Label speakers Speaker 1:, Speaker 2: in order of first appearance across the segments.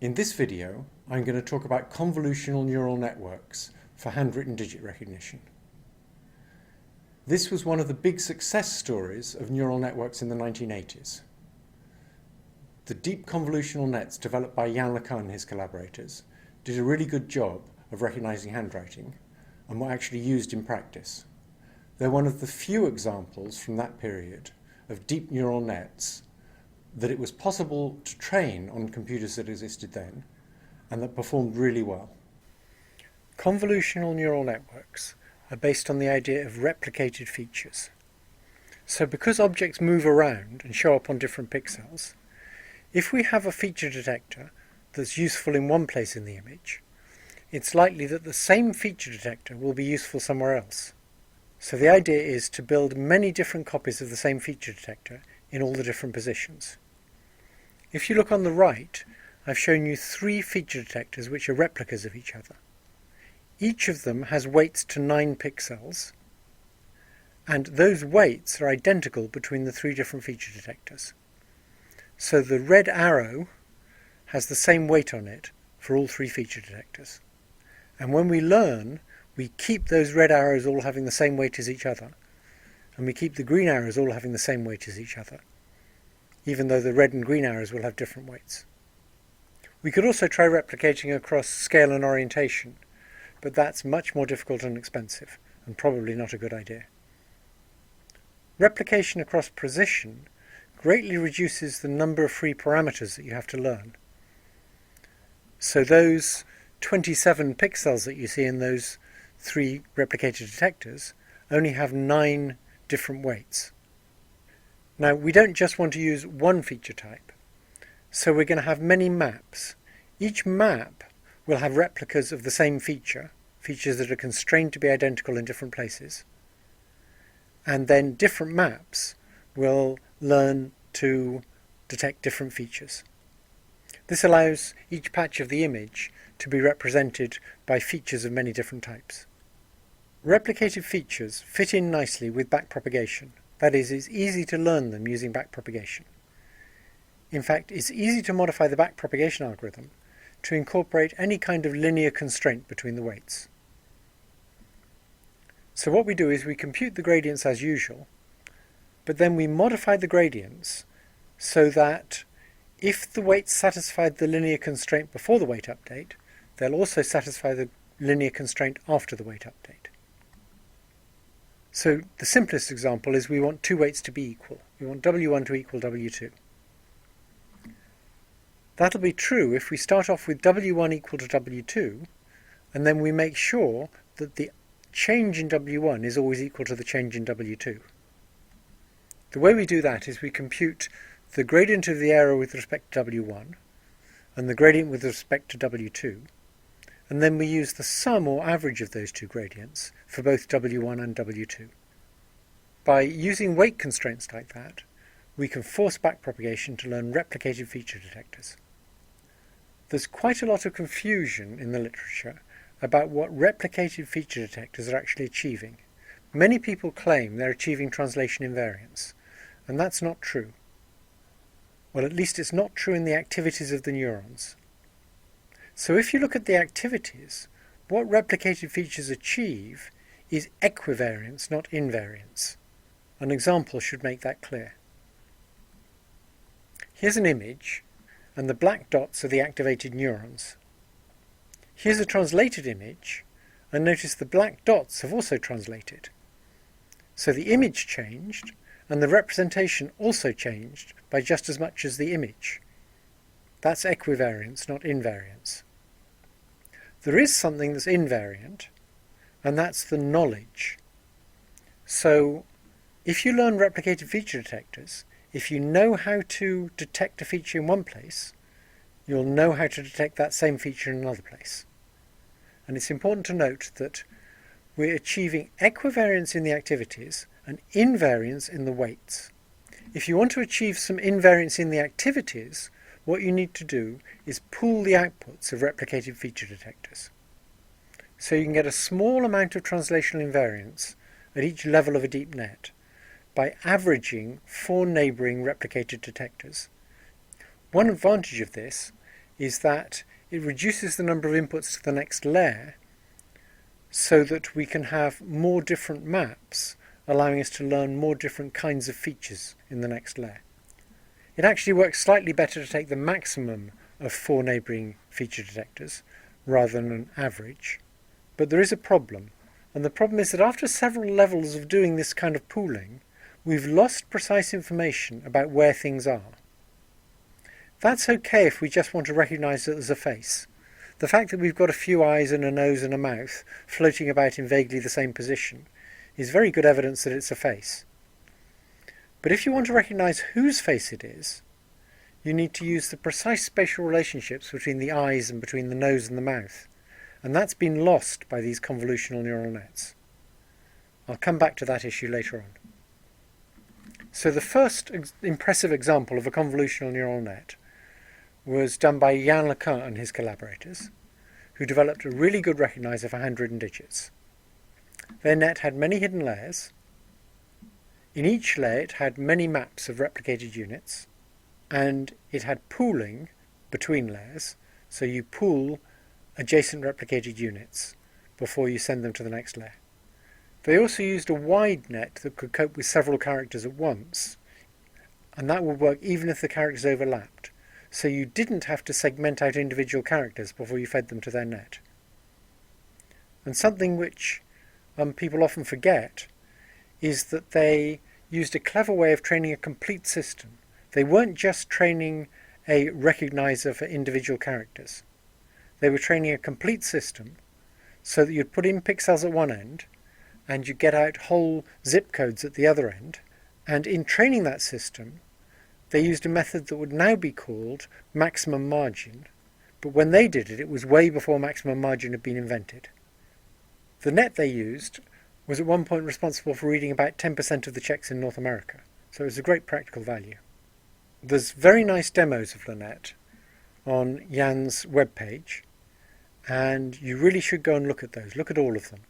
Speaker 1: In this video, I'm going to talk about convolutional neural networks for handwritten digit recognition. This was one of the big success stories of neural networks in the 1980s. The deep convolutional nets developed by Jan LeCun and his collaborators did a really good job of recognizing handwriting and were actually used in practice. They're one of the few examples from that period of deep neural nets that it was possible to train on computers that existed then and that performed really well. Convolutional neural networks are based on the idea of replicated features. So because objects move around and show up on different pixels, if we have a feature detector that's useful in one place in the image, it's likely that the same feature detector will be useful somewhere else. So the idea is to build many different copies of the same feature detector in all the different positions. If you look on the right, I've shown you 3 feature detectors which are replicas of each other. Each of them has weights to 9 pixels, and those weights are identical between the 3 different feature detectors. So the red arrow has the same weight on it for all 3 feature detectors. And when we learn, we keep those red arrows all having the same weight as each other, and we keep the green arrows all having the same weight as each other, even though the red and green arrows will have different weights. We could also try replicating across scale and orientation, but that's much more difficult and expensive, and probably not a good idea. Replication across position greatly reduces the number of free parameters that you have to learn. So those 27 pixels that you see in those 3 replicated detectors only have 9 different weights. Now, we don't just want to use one feature type, so we're going to have many maps. Each map will have replicas of the same feature, features that are constrained to be identical in different places, and then different maps will learn to detect different features. This allows each patch of the image to be represented by features of many different types. Replicated features fit in nicely with backpropagation. That is, it's easy to learn them using backpropagation. In fact, it's easy to modify the backpropagation algorithm to incorporate any kind of linear constraint between the weights. So what we do is we compute the gradients as usual, but then we modify the gradients so that if the weights satisfied the linear constraint before the weight update, they'll also satisfy the linear constraint after the weight update. So the simplest example is we want 2 weights to be equal. We want W1 to equal W2. That'll be true if we start off with W1 equal to W2, and then we make sure that the change in W1 is always equal to the change in W2. The way we do that is we compute the gradient of the error with respect to W1 and the gradient with respect to W2, and then we use the sum or average of those 2 gradients for both W1 and W2. By using weight constraints like that, we can force backpropagation to learn replicated feature detectors. There's quite a lot of confusion in the literature about what replicated feature detectors are actually achieving. Many people claim they're achieving translation invariance, and that's not true. Well, at least it's not true in the activities of the neurons. So if you look at the activities, what replicated features achieve is equivariance, not invariance. An example should make that clear. Here's an image, and the black dots are the activated neurons. Here's a translated image, and notice the black dots have also translated. So the image changed, and the representation also changed by just as much as the image. That's equivariance, not invariance. There is something that's invariant, and that's the knowledge. So if you learn replicated feature detectors, if you know how to detect a feature in one place, you'll know how to detect that same feature in another place. And it's important to note that we're achieving equivariance in the activities and invariance in the weights. If you want to achieve some invariance in the activities, what you need to do is pool the outputs of replicated feature detectors. So you can get a small amount of translational invariance at each level of a deep net by averaging 4 neighbouring replicated detectors. One advantage of this is that it reduces the number of inputs to the next layer so that we can have more different maps, allowing us to learn more different kinds of features in the next layer. It actually works slightly better to take the maximum of 4 neighbouring feature detectors rather than an average. But there is a problem, and the problem is that after several levels of doing this kind of pooling, we've lost precise information about where things are. That's okay if we just want to recognise that there's a face. The fact that we've got a few eyes and a nose and a mouth floating about in vaguely the same position is very good evidence that it's a face. But if you want to recognise whose face it is, you need to use the precise spatial relationships between the eyes and between the nose and the mouth, and that's been lost by these convolutional neural nets. I'll come back to that issue later on. So the first impressive example of a convolutional neural net was done by Yann LeCun and his collaborators, who developed a really good recognizer for handwritten digits. Their net had many hidden layers. In each layer it had many maps of replicated units, and it had pooling between layers, so you pool adjacent replicated units before you send them to the next layer. They also used a wide net that could cope with several characters at once, and that would work even if the characters overlapped, so you didn't have to segment out individual characters before you fed them to their net. And something which people often forget is that they used a clever way of training a complete system. They weren't just training a recognizer for individual characters. They were training a complete system so that you'd put in pixels at one end and you'd get out whole zip codes at the other end. And in training that system, they used a method that would now be called maximum margin. But when they did it, it was way before maximum margin had been invented. The net they used was at one point responsible for reading about 10% of the checks in North America. So it was a great practical value. There's very nice demos of LeNet on Yann's webpage, and you really should go and look at those. Look at all of them,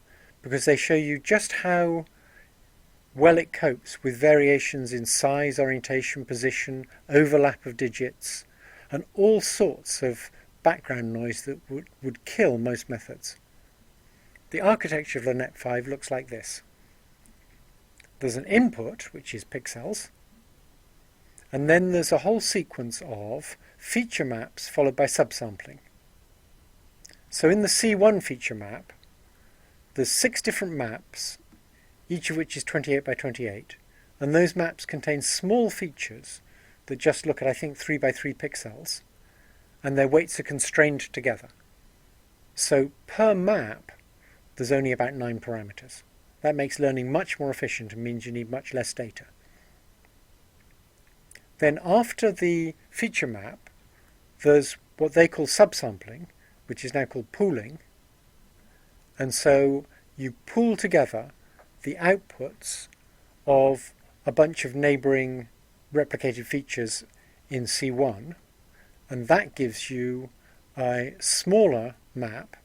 Speaker 1: because they show you just how well it copes with variations in size, orientation, position, overlap of digits, and all sorts of background noise that would kill most methods. The architecture of LeNet 5 looks like this. There's an input, which is pixels, and then there's a whole sequence of feature maps followed by subsampling. So in the C1 feature map, there's 6 different maps, each of which is 28 by 28, and those maps contain small features that just look at, I think, 3 by 3 pixels, and their weights are constrained together. So per map, there's only about 9 parameters. That makes learning much more efficient and means you need much less data. Then after the feature map, there's what they call subsampling, which is now called pooling. And so you pool together the outputs of a bunch of neighbouring replicated features in C1, and that gives you a smaller map,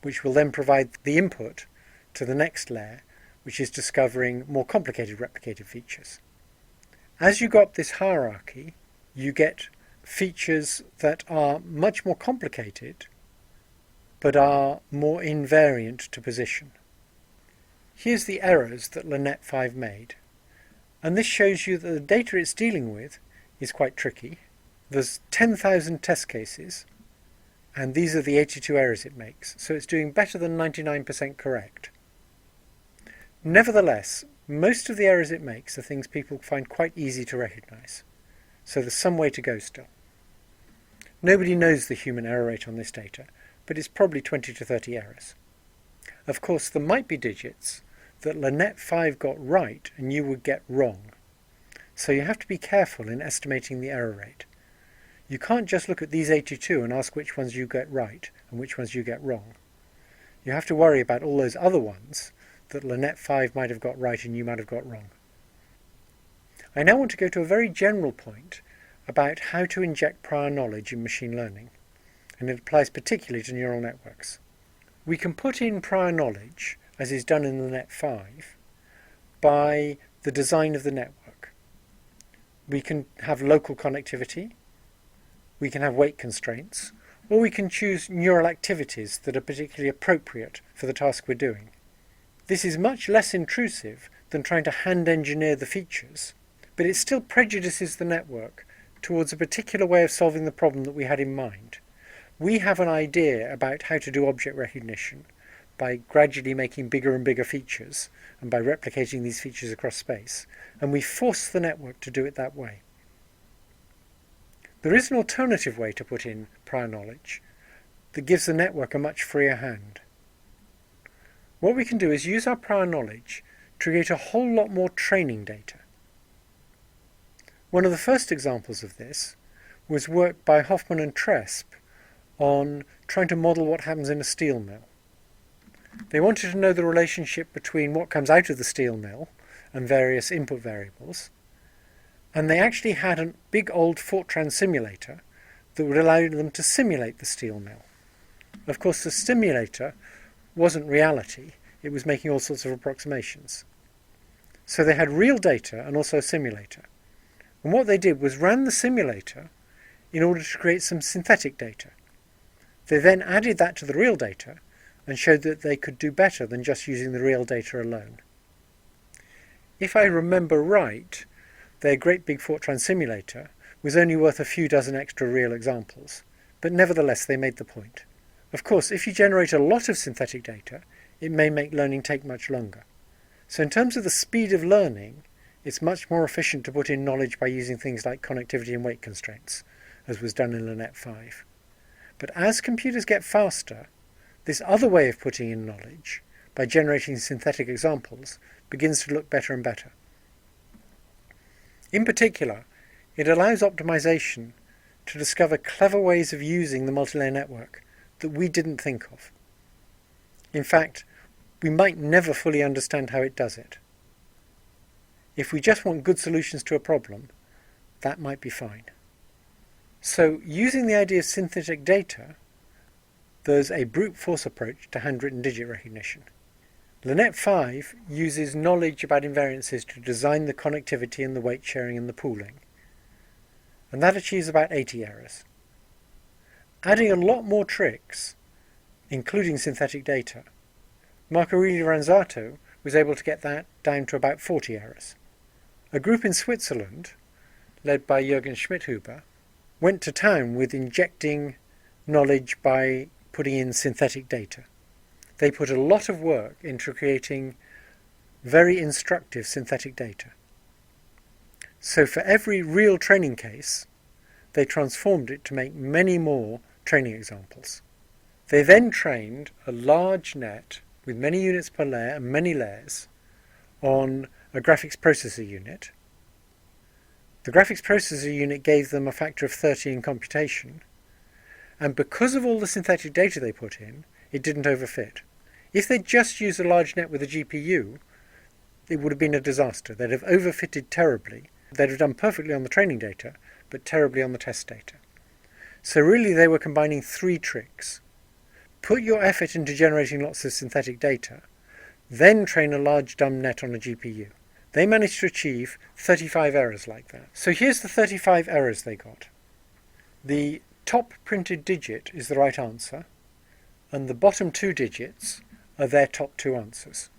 Speaker 1: which will then provide the input to the next layer, which is discovering more complicated replicated features. As you go up this hierarchy, you get features that are much more complicated, but are more invariant to position. Here's the errors that LeNet 5 made. And this shows you that the data it's dealing with is quite tricky. There's 10,000 test cases, and these are the 82 errors it makes. So it's doing better than 99% correct. Nevertheless, most of the errors it makes are things people find quite easy to recognize. So there's some way to go still. Nobody knows the human error rate on this data, but it's probably 20 to 30 errors. Of course, there might be digits that LeNet 5 got right and you would get wrong. So you have to be careful in estimating the error rate. You can't just look at these 82 and ask which ones you get right and which ones you get wrong. You have to worry about all those other ones that LeNet 5 might have got right and you might have got wrong. I now want to go to a very general point about how to inject prior knowledge in machine learning, and it applies particularly to neural networks. We can put in prior knowledge, as is done in LeNet 5, by the design of the network. We can have local connectivity, we can have weight constraints, or we can choose neural activities that are particularly appropriate for the task we're doing. This is much less intrusive than trying to hand engineer the features, but it still prejudices the network towards a particular way of solving the problem that we had in mind. We have an idea about how to do object recognition by gradually making bigger and bigger features and by replicating these features across space, and we force the network to do it that way. There is an alternative way to put in prior knowledge that gives the network a much freer hand. What we can do is use our prior knowledge to create a whole lot more training data. One of the first examples of this was work by Hoffman and Tresp on trying to model what happens in a steel mill. They wanted to know the relationship between what comes out of the steel mill and various input variables, and they actually had a big old Fortran simulator that would allow them to simulate the steel mill. Of course, the simulator wasn't reality, it was making all sorts of approximations. So they had real data and also a simulator. And what they did was ran the simulator in order to create some synthetic data. They then added that to the real data and showed that they could do better than just using the real data alone. If I remember right, their great big Fortran simulator was only worth a few dozen extra real examples, but nevertheless they made the point. Of course, if you generate a lot of synthetic data, it may make learning take much longer. So in terms of the speed of learning, it's much more efficient to put in knowledge by using things like connectivity and weight constraints, as was done in LeNet 5. But as computers get faster, this other way of putting in knowledge, by generating synthetic examples, begins to look better and better. In particular, it allows optimization to discover clever ways of using the multilayer network that we didn't think of. In fact, we might never fully understand how it does it. If we just want good solutions to a problem, that might be fine. So, using the idea of synthetic data, there's a brute force approach to handwritten digit recognition. LeNet 5 uses knowledge about invariances to design the connectivity and the weight sharing and the pooling. And that achieves about 80 errors. Adding a lot more tricks, including synthetic data, Marco Ranzato was able to get that down to about 40 errors. A group in Switzerland, led by Jürgen Schmidhuber, went to town with injecting knowledge by putting in synthetic data. They put a lot of work into creating very instructive synthetic data. So for every real training case, they transformed it to make many more training examples. They then trained a large net with many units per layer and many layers on a graphics processor unit. The graphics processor unit gave them a factor of 30 in computation, and because of all the synthetic data they put in, it didn't overfit. If they'd just used a large net with a GPU, it would have been a disaster. They'd have overfitted terribly. They'd have done perfectly on the training data, but terribly on the test data. So really they were combining three tricks. Put your effort into generating lots of synthetic data, then train a large dumb net on a GPU. They managed to achieve 35 errors like that. So here's the 35 errors they got. The top printed digit is the right answer, and the bottom two digits are their top two answers.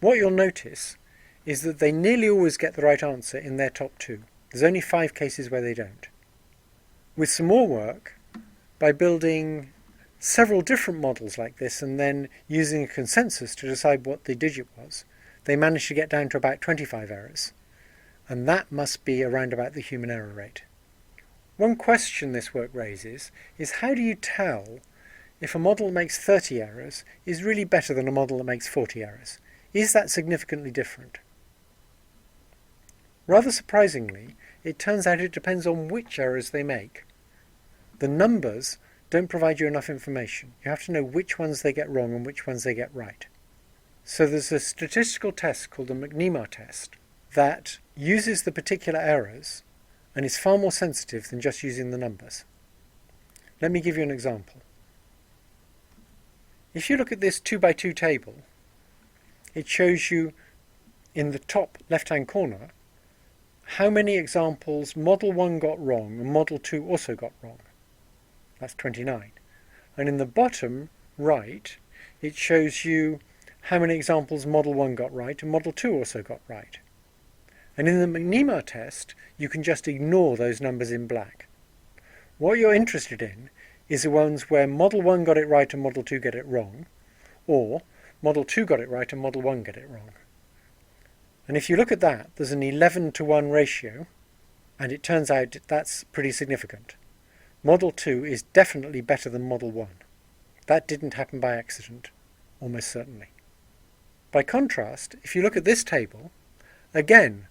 Speaker 1: What you'll notice is that they nearly always get the right answer in their top two. There's only 5 cases where they don't. With some more work, by building several different models like this and then using a consensus to decide what the digit was, they managed to get down to about 25 errors. And that must be around about the human error rate. One question this work raises is how do you tell if a model that makes 30 errors is really better than a model that makes 40 errors? Is that significantly different? Rather surprisingly, it turns out it depends on which errors they make. The numbers don't provide you enough information. You have to know which ones they get wrong and which ones they get right. So there's a statistical test called the McNemar test that uses the particular errors and is far more sensitive than just using the numbers. Let me give you an example. If you look at this 2x2 table, it shows you in the top left-hand corner how many examples Model 1 got wrong and Model 2 also got wrong. That's 29. And in the bottom right, it shows you how many examples Model 1 got right and Model 2 also got right. And in the McNemar test, you can just ignore those numbers in black. What you're interested in is the ones where Model 1 got it right and Model 2 get it wrong, or Model 2 got it right and Model 1 get it wrong. And if you look at that, there's an 11-to-1 ratio, and it turns out that's pretty significant. Model 2 is definitely better than Model 1. That didn't happen by accident, almost certainly. By contrast, if you look at this table, again,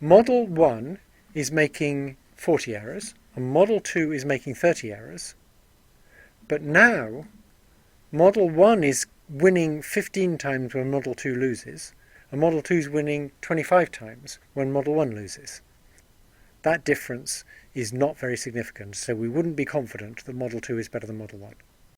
Speaker 1: Model 1 is making 40 errors, and Model 2 is making 30 errors, but now Model 1 is winning 15 times when Model 2 loses, and Model 2 is winning 25 times when Model 1 loses. That difference is not very significant, so we wouldn't be confident that Model 2 is better than Model 1.